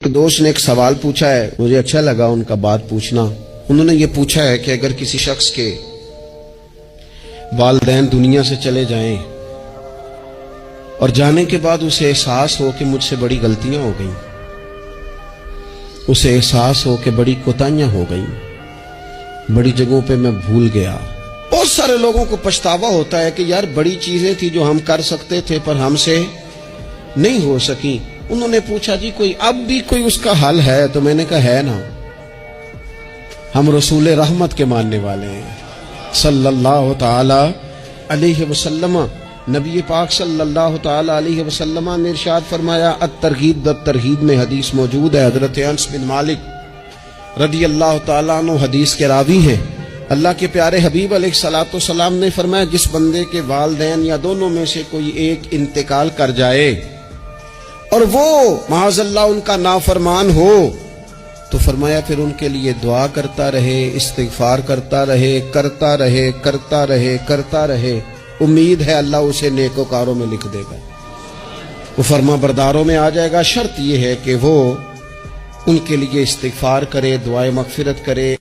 دوست نے ایک سوال پوچھا ہے، مجھے اچھا لگا ان کا بات پوچھنا۔ انہوں نے یہ پوچھا ہے کہ اگر کسی شخص کے والدین دنیا سے چلے جائیں اور جانے کے بعد اسے احساس ہو کہ مجھ سے بڑی غلطیاں ہو گئیں، اسے احساس ہو کہ بڑی کوتاہیاں ہو گئیں، بڑی جگہوں پہ میں بھول گیا۔ بہت سارے لوگوں کو پچھتاوا ہوتا ہے کہ یار بڑی چیزیں تھی جو ہم کر سکتے تھے پر ہم سے نہیں ہو سکی۔ انہوں نے پوچھا جی کوئی اب بھی کوئی اس کا حل ہے؟ تو میں نے کہا ہے نا، ہم رسول رحمت کے ماننے والے ہیں صلی اللہ تعالی علیہ وسلم۔ نبی پاک صلی اللہ تعالی علیہ وسلم نے ارشاد فرمایا، الترغیب بالترہیب میں حدیث موجود ہے، حضرت انس بن مالک رضی اللہ تعالیٰ عنہ حدیث کے راوی ہیں۔ اللہ کے پیارے حبیب علیہ الصلوۃ والسلام نے فرمایا، جس بندے کے والدین یا دونوں میں سے کوئی ایک انتقال کر جائے اور وہ معاذ اللہ ان کا نافرمان ہو تو فرمایا پھر ان کے لیے دعا کرتا رہے، استغفار کرتا رہے، کرتا رہے، کرتا رہے، کرتا رہے، امید ہے اللہ اسے نیکوکاروں میں لکھ دے گا، وہ فرما برداروں میں آ جائے گا۔ شرط یہ ہے کہ وہ ان کے لیے استغفار کرے، دعائے مغفرت کرے۔